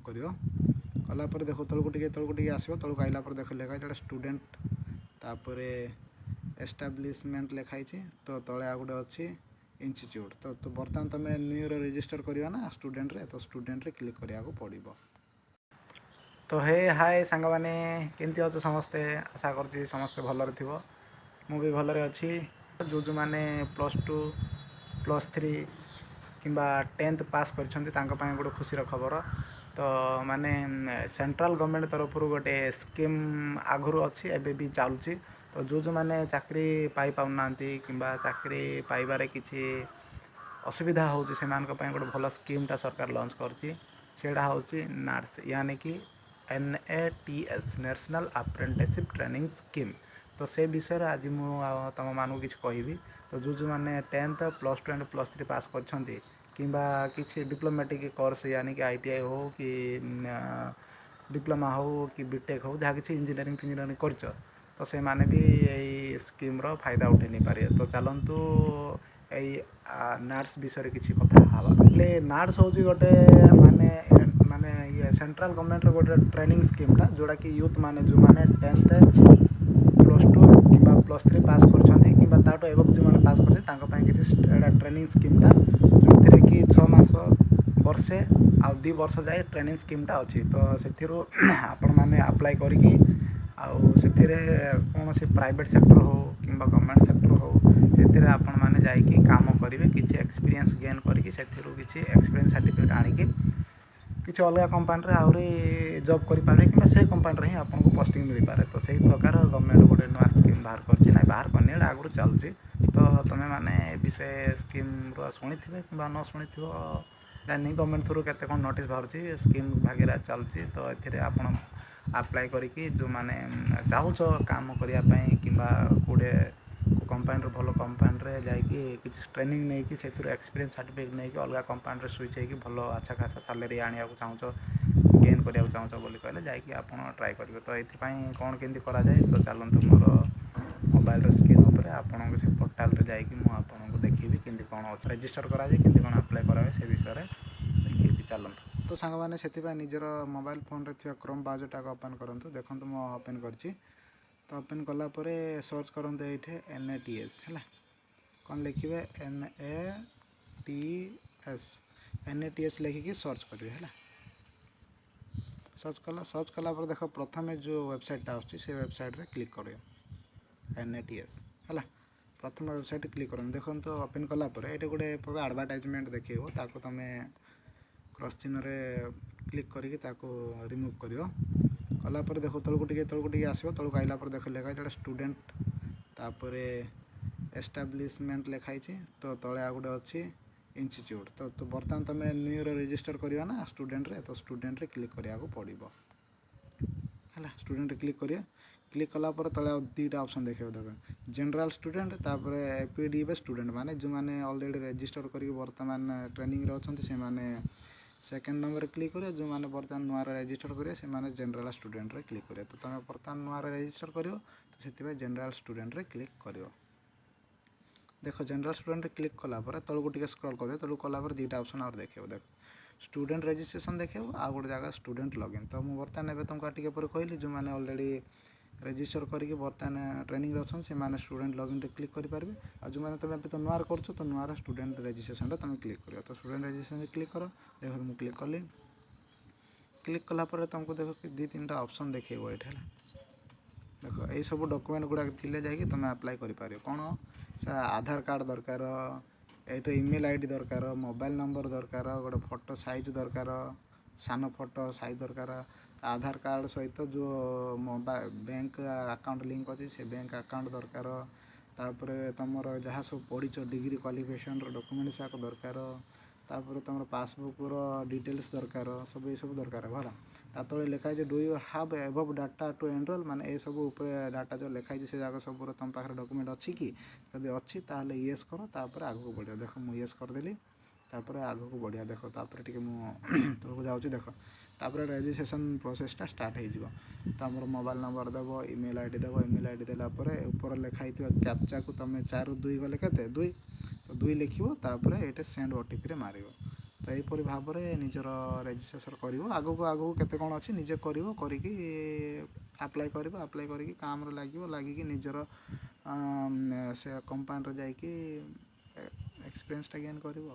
करियो कला पर देखो तलको टिके आसो तलको आइला पर देख लिखा है स्टूडेंट तापर एस्टाब्लिशमेंट लिखाई तो तले आ गोटे अच्छी इंस्टीट्यूट तो बर्तमान तुम न्यू रजिस्टर करवा ना स्टूडेंट रे तो स्टूडेंट रे क्लिक करिया को पड़िबो। तो हे हाय सांग माने केमती अच्छे समस्ते आशा करछि समस्ते भलरे थिबो मु भी भलरे अच्छी जो जो माने +2 +3 किंबा 10th पास करछन्ती तांका पाए गोटे खुशीर खबर तो माने सेंट्रल गवर्नमेंट तरफ गोटे स्कीम आगुरी अच्छी एबे भी चलुची तो जो जो माने चाकरी पाई पाउनांती किंबा चाकरी पाइबारे किछि असुविधा होची सेमानक पाए गोटे भल स्कीमटा सरकार लॉन्च करछि सेडा होची नाट्स यानी कि NATS national apprenticeship training scheme तो से विषय आज मु तुम मानू किछि कहबी तो जो जो माने 10th +2 एंड +3 पास करछन्ती किंबा किछि डिप्लोमेटिक कोर्स यानी कि ITI हो कि डिप्लोमा हो कि बीटेक हो जहाँ किछि इंजीनियरिंग करछ तो से माने भी यही स्कीम रो फायदा उठे नहीं पारे तो चलंतु यही नाट्स विषय किछि कथा हवा ले नाट्स होची गोटे माने माने ये सेंट्रल गवर्नमेंट रो गोटे ट्रेनिंग स्कीमटा जोड़ा कि यूथ माने जो माने 10th +2 किंबा +3 पास करछन्ती किंबा ताटो एवं जो माने पास करछन्ती तांका पय किछि ट्रेनिंग स्कीमटा जोथिरे कि 6 मास वर्षे आ 2 वर्ष जाए ट्रेनिंग स्कीमटा अच्छी तो सेथिरो आपण माने अप्लाई करिकि आउ सेथिरे कोनोसी प्राइवेट सेक्टर हो किंबा गवर्नमेंट सेक्टर हो सेथिरे आपण माने जाइकि काम करिवे किछि एक्सपीरियंस गेन करिकि सेथिरो किछि एक्सपीरियंस सर्टिफिकेट आनिकि किसी अलग कंपानी रे आउरी जॉब करि पारे कि से कंपानी रे ही आपन को पोस्टिंग मिल पारे तो सही प्रकार गवर्नमेंट गोटे नुआ स्कीम बाहर करछि ना बाहर करनी आगु चलछि तो तमे माने विषय स्कीम रो सुनिथिबे कि न सुनिथिबो जानि गवर्नमेंट थ्रू केते कोन नोटिस बाहरछि स्कीम भागेरा चलछि तो एथिरे आपन अप्लाई करिकि जो माने चाहुछो काम करिया पई किबा कोडे कंपानी रो भलो कंपानी रे जाइकि किछि ट्रेनिंग नै कि सेथुर एक्सपीरियंस सर्टिफिकेट नै कि अलगा कंपानी रे स्विच हे कि भलो अच्छा खासा सैलरी आनिया को चाहुछो गेन करिया को चाहुछो बोली कहले जाइकि आपन ट्राई करिवे तो एथि पई कोन केंती करा जाय तो चलंतु मोर मोबाइल रो स्क्रीन ऊपर आपन से पोर्टल रे जाइकि मु आपन को देखिबी केंती कोन रजिस्टर करा जाय केंती कोन अप्लाई करा जाय से विषय रे देखिबी चलंतु तो सांग माने सेति पई निजर मोबाइल फोन रे थिया क्रोम ब्राउजर टा को ओपन करंतु देखंतु मु ओपन करछि तो ओपन कला परे सर्च करंतु एठे NATS हैला कौन लिखिए NATS लिखिकी सर्च करिए है सर्च कला पर देख प्रथम जो वेबसाइटा आछी से वेबसाइट रे क्लिक करियो NATS है प्रथम वेबसाइट क्लिक कर देखो तो ओपन कला पर ये गोटे प्रकार एडवर्टाइजमेंट देखो ताको तुम क्रॉस चिन्ह रे क्लिक करके ताको रिमूव करियो कला पर देखो तलको टिके आसो तलको आइला पर देख लिखा है स्टूडेंट तापर एस्टाब्लिशमेंट लिखाई तो तले आ गोटे अच्छी इंस्टीट्यूट तो बर्तमान तुम न्यू रजिस्टर करवा ना स्टूडेंट रे तो स्टूडेंट रे क्लिक करिया को पड़िबो है स्टूडेंट रे क्लिक कला पर तले दुईटा ऑप्शन देखियो देख जनरल स्टूडेंट तापर एपीडी स्टूडेंट माने जो माने ऑलरेडी रजिस्टर करके बर्तमान ट्रेनिंग रे अछंती से माने सेकेंड नंबर क्लिक करियो जो माने बर्तमान नुआ रजिस्टर करियो से माने जनरल स्टूडेंट रे क्लिक करियो तो तुम बर्तमान नुआ रजिस्टर करियो तो सेति जनरल स्टूडेंट रे क्लिक करियो देखो जनरल स्टूडेंट रे क्लिक कला पर तलको टिके स्क्रॉल करियो तलको कला पर दुईटा ऑप्शन और देखियो देख स्टूडेंट रजिस्ट्रेशन देखियो आ गोटे जगह स्टूडेंट लॉगिन तो मु बर्तमान एबे तुमको टिके पर कहली जो माने ऑलरेडी रजिस्टर करके बर्तमान ट्रेनिंग रे अछन से माने स्टूडेंट लॉगिन रे क्लिक करि पारबे आ जो माने तुम तो नुआर करछो तो नुआर स्टूडेंट रजिस्ट्रेशन रे तुम क्लिक करियो तो स्टूडेंट रजिस्ट्रेशन रे क्लिक करो देखो मु क्लिक करली क्लिक कला पर तुमको देखो कि दो तीनटा ऑप्शन देखैबो एठे देखो यही सब डॉक्यूमेंट गुड़ा थिले जाकि तुम अप्लाई करि पारियो कोन से आधार कार्ड दरकार एटे ईमेल आईडी दरकार मोबाइल नंबर दरकार गोटे फोटो साइज दरकार सान फोटो साइज दरकार आधार कार्ड सहित जो मोबाइल बैंक अकाउंट लिंक अच्छी से बैंक अकाउंट दरकार तापर तुम जहाँ सब पढ़ी डिग्री क्वालिफिकेशन डॉक्यूमेंट्स याक दरकार तापर तुम पासबुक डिटेल्स दरकार सब ये सब दरकार भला तले लिखाई do you have above data to enroll माने ये सब डाटा जो लिखाई से जाक सब तुम पाखे डॉक्यूमेंट अच्छी कि जब अच्छी ताहले येस कर तापर आगू बढ़िया देख मु येस करदेली तापर आगू को बढ़िया देख तापर टिके मु तलको जाउची देख तापर रजिस्ट्रेशन प्रोसेसटा स्टार्ट हो जिवो तो हमर मोबाइल नंबर देबो ईमेल आईडी देबो ईमेल आईडी देला परे ऊपर लिखाई कैप्चा को तुम 4 2 गले केते 2 तो 2 लिखिबो तापर एटे सेंड ओटीपी रे मारिबो ତ ଏହିପରି ଭାବରେ ନିଜର ରେଜିଷ୍ଟ୍ରେସନ୍ କରିବ। ଆଗକୁ ଆଗକୁ କେତେ କ'ଣ ଅଛି ନିଜେ କରିବ, କରିକି ଆପ୍ଲାଏ କରିବ, ଆପ୍ଲାଏ କରିକି କାମରେ ଲାଗିବ, ଲାଗିକି ନିଜର ସେ କମ୍ପାନୀରେ ଯାଇକି ଏକ୍ସପିରିଏନ୍ସଟା ଗେନ୍ କରିବ।